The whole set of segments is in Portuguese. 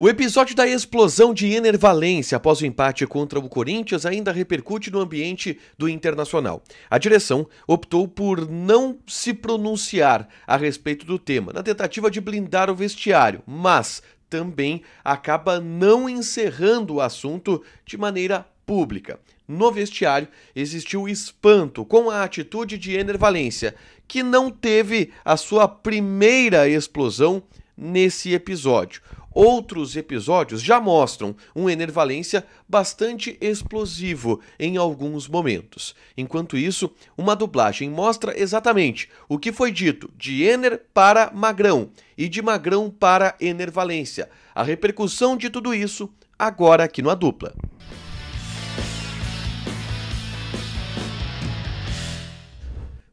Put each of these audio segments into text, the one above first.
O episódio da explosão de Ener Valencia após o empate contra o Corinthians ainda repercute no ambiente do Internacional. A direção optou por não se pronunciar a respeito do tema, na tentativa de blindar o vestiário, mas também acaba não encerrando o assunto de maneira pública. No vestiário existiu espanto com a atitude de Ener Valencia, que não teve a sua primeira explosão nesse episódio. Outros episódios já mostram um Ener Valencia bastante explosivo em alguns momentos. Enquanto isso, uma dublagem mostra exatamente o que foi dito de Ener para Magrão e de Magrão para Ener Valencia. A repercussão de tudo isso agora aqui no A Dupla.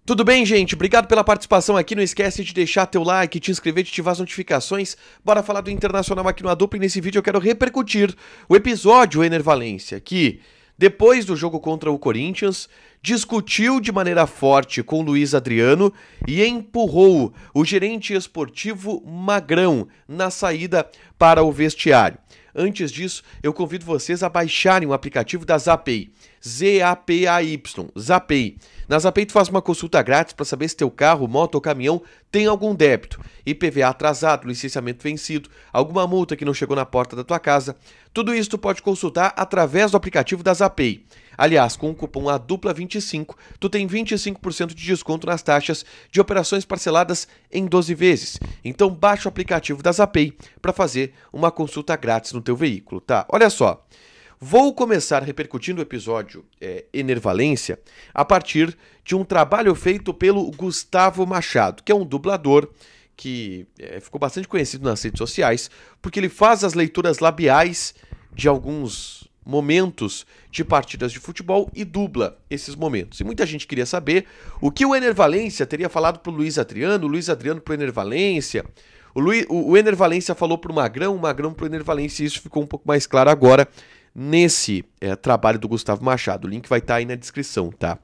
Tudo bem, gente? Obrigado pela participação aqui. Não esquece de deixar teu like, te inscrever, de ativar as notificações. Bora falar do Internacional aqui no A Dupla. E nesse vídeo eu quero repercutir o episódio Ener Valencia, que depois do jogo contra o Corinthians, discutiu de maneira forte com Luiz Adriano e empurrou o gerente esportivo Magrão na saída para o vestiário. Antes disso, eu convido vocês a baixarem o aplicativo da Zapay, Z-A-P-A-Y, Zapay. Na Zapay tu faz uma consulta grátis para saber se teu carro, moto ou caminhão tem algum débito, IPVA atrasado, licenciamento vencido, alguma multa que não chegou na porta da tua casa. Tudo isso tu pode consultar através do aplicativo da Zapay. Aliás, com o cupom ADUPLA25, tu tem 25% de desconto nas taxas de operações parceladas em 12 vezes. Então baixa o aplicativo da Zapay para fazer uma consulta grátis no teu veículo, tá? Olha só, vou começar repercutindo o episódio Ener Valencia a partir de um trabalho feito pelo Gustavo Machado, que é um dublador que ficou bastante conhecido nas redes sociais, porque ele faz as leituras labiais de alguns momentos de partidas de futebol e dubla esses momentos. E muita gente queria saber o que o Ener Valencia teria falado para o Luiz Adriano para o Ener Valencia. O Ener Valencia falou para o Magrão para o Ener Valencia, e isso ficou um pouco mais claro agora nesse trabalho do Gustavo Machado. O link vai estar aí na descrição, tá?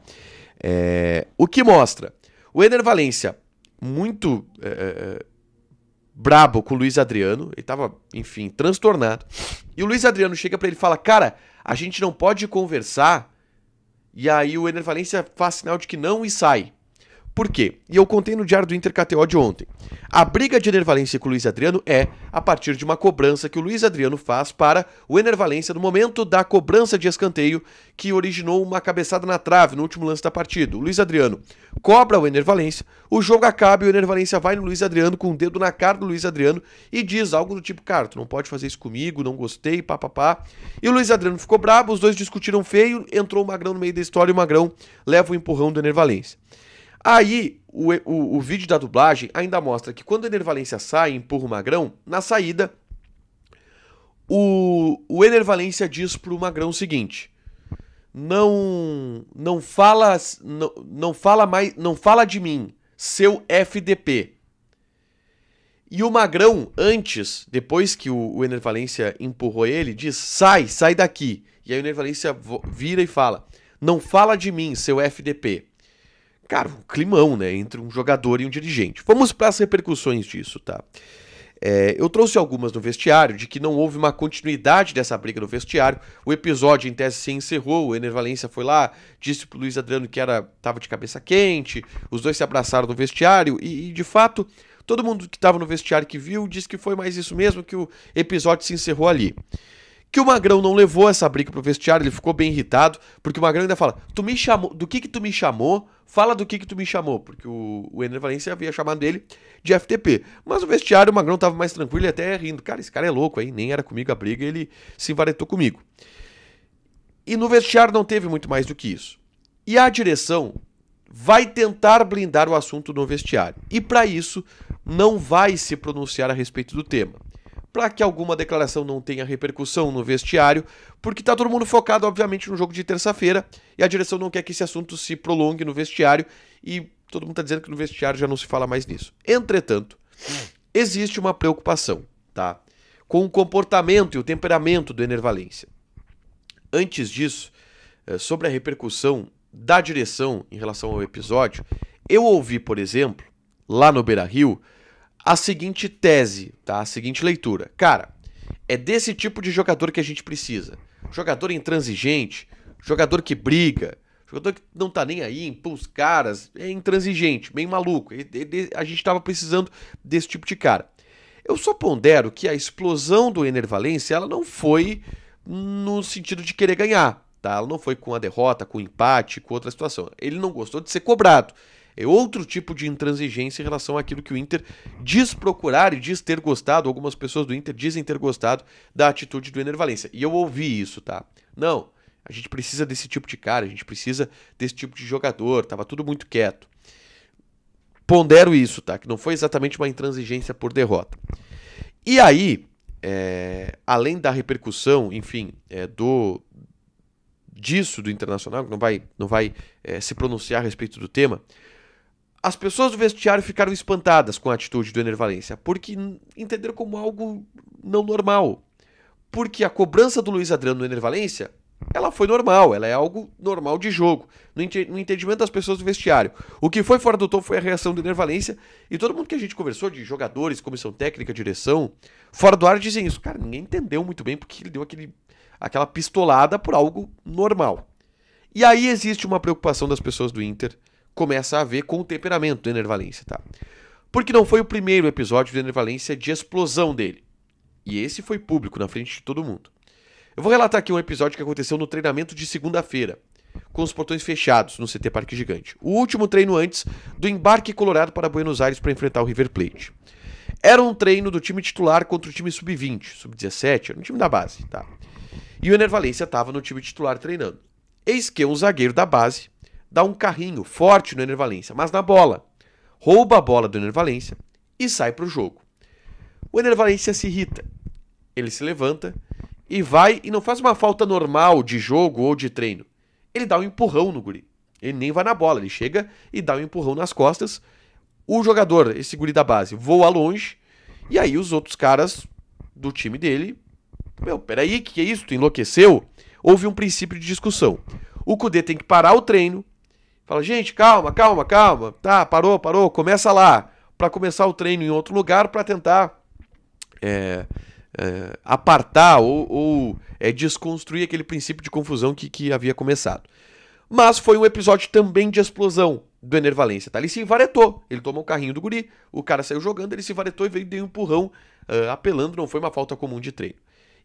O que mostra o Ener Valencia muito brabo com o Luiz Adriano, ele tava, enfim, transtornado. E o Luiz Adriano chega pra ele e fala: cara, a gente não pode conversar. E aí o Ener Valencia faz sinal de que não e sai. Por quê? E eu contei no Diário do Inter KTO de ontem. A briga de Ener Valencia com o Luiz Adriano é a partir de uma cobrança que o Luiz Adriano faz para o Ener Valencia no momento da cobrança de escanteio que originou uma cabeçada na trave no último lance da partida. O Luiz Adriano cobra o Ener Valencia, o jogo acaba e o Ener Valencia vai no Luiz Adriano com o dedo na cara do Luiz Adriano e diz algo do tipo: cara, tu não pode fazer isso comigo, não gostei, papapá. E o Luiz Adriano ficou brabo, os dois discutiram feio, entrou o Magrão no meio da história e o Magrão leva o empurrão do Ener Valencia. Aí, o vídeo da dublagem ainda mostra que quando o Ener Valencia sai e empurra o Magrão, na saída, o Ener Valencia diz pro Magrão o seguinte: não fala de mim, seu FDP. E o Magrão, depois que o Ener Valencia empurrou ele, diz: sai daqui. E aí o Ener Valencia vira e fala: não fala de mim, seu FDP. Cara, um climão, né, entre um jogador e um dirigente. Vamos para as repercussões disso, tá? Eu trouxe algumas no vestiário, de que não houve uma continuidade dessa briga no vestiário. O episódio, em tese, se encerrou. O Ener Valencia foi lá, disse pro Luiz Adriano que tava de cabeça quente. Os dois se abraçaram no vestiário e de fato, todo mundo que estava no vestiário que viu disse que foi mais isso mesmo, que o episódio se encerrou ali. Que o Magrão não levou essa briga pro vestiário, ele ficou bem irritado, porque o Magrão ainda fala: tu me chamou, do que tu me chamou? Fala do que tu me chamou, porque o Ener Valencia havia chamado ele de FTP. Mas no vestiário o Magrão tava mais tranquilo e até rindo: cara, esse cara é louco aí, nem era comigo a briga, ele se envaretou comigo. E no vestiário não teve muito mais do que isso. E a direção vai tentar blindar o assunto no vestiário, e para isso não vai se pronunciar a respeito do tema, para que alguma declaração não tenha repercussão no vestiário, porque tá todo mundo focado, obviamente, no jogo de terça-feira, e a direção não quer que esse assunto se prolongue no vestiário, e todo mundo tá dizendo que no vestiário já não se fala mais nisso. Entretanto, existe uma preocupação, tá, com o comportamento e o temperamento do Ener Valencia. Antes disso, sobre a repercussão da direção em relação ao episódio, eu ouvi, por exemplo, lá no Beira-Rio, a seguinte tese, tá? A seguinte leitura: cara, É desse tipo de jogador que a gente precisa. Jogador intransigente, jogador que briga, jogador que não tá nem aí, impulsa os caras, é intransigente, meio maluco. A gente tava precisando desse tipo de cara. Eu só pondero que a explosão do Ener Valencia, ela não foi no sentido de querer ganhar, tá? Ela não foi com a derrota, com o empate, com outra situação. Ele não gostou de ser cobrado. É outro tipo de intransigência em relação àquilo que o Inter diz procurar e diz ter gostado. Algumas pessoas do Inter dizem ter gostado da atitude do Ener Valencia. E eu ouvi isso, tá? Não, a gente precisa desse tipo de cara, a gente precisa desse tipo de jogador. Tava tudo muito quieto. Pondero isso, tá? Que não foi exatamente uma intransigência por derrota. E aí, além da repercussão, enfim, disso do Internacional, que não vai se pronunciar a respeito do tema, as pessoas do vestiário ficaram espantadas com a atitude do Ener Valencia, porque entenderam como algo não normal. Porque a cobrança do Luiz Adriano no Ener Valencia, ela foi normal, ela é algo normal de jogo, no entendimento das pessoas do vestiário. O que foi fora do tom foi a reação do Ener Valencia, e todo mundo que a gente conversou, de jogadores, comissão técnica, direção, fora do ar dizem isso. Cara, ninguém entendeu muito bem porque ele deu aquela pistolada por algo normal. E aí existe uma preocupação das pessoas do Inter, começa a ver com o temperamento do Ener Valencia, tá? Porque não foi o primeiro episódio do Ener Valencia de explosão dele. E esse foi público, na frente de todo mundo. Eu vou relatar aqui um episódio que aconteceu no treinamento de segunda-feira, com os portões fechados no CT Parque Gigante. O último treino antes do embarque colorado para Buenos Aires para enfrentar o River Plate. Era um treino do time titular contra o time sub-20, sub-17, era um time da base, tá? E o Ener Valencia estava no time titular treinando. Eis que um zagueiro da base dá um carrinho forte no Ener Valencia, mas na bola. Rouba a bola do Ener Valencia e sai pro jogo. O Ener Valencia se irrita. Ele se levanta e vai e não faz uma falta normal de jogo ou de treino. Ele dá um empurrão no guri. Ele nem vai na bola, ele chega e dá um empurrão nas costas. O jogador, esse guri da base, voa longe e aí os outros caras do time dele... Meu, peraí, que é isso? Tu enlouqueceu? Houve um princípio de discussão. O Kudê tem que parar o treino. Fala, gente, calma. Tá, parou, começa lá. Para começar o treino em outro lugar para tentar apartar ou desconstruir aquele princípio de confusão que havia começado. Mas foi um episódio também de explosão do Ener Valencia, tá? Ele se envaretou, ele tomou o carrinho do guri, o cara saiu jogando, ele se envaretou e veio deu um empurrão, apelando, não foi uma falta comum de treino.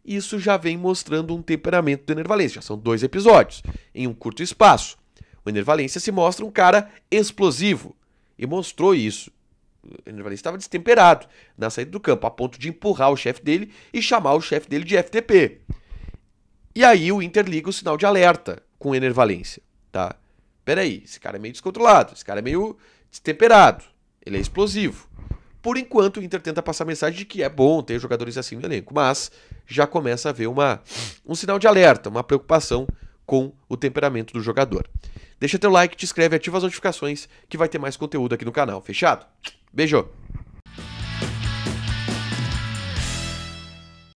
Isso já vem mostrando um temperamento do Ener Valencia, já são 2 episódios, em um curto espaço. O Ener Valencia se mostra um cara explosivo, e mostrou isso. O Ener Valencia estava destemperado na saída do campo, a ponto de empurrar o chefe dele e chamar o chefe dele de FTP. E aí o Inter liga o sinal de alerta com o Ener Valencia, tá? Peraí, esse cara é meio descontrolado, esse cara é meio destemperado, ele é explosivo. Por enquanto o Inter tenta passar a mensagem de que é bom ter jogadores assim no elenco, mas já começa a haver um sinal de alerta, uma preocupação com o temperamento do jogador. Deixa teu like, te inscreve, ativa as notificações que vai ter mais conteúdo aqui no canal. Fechado? Beijo!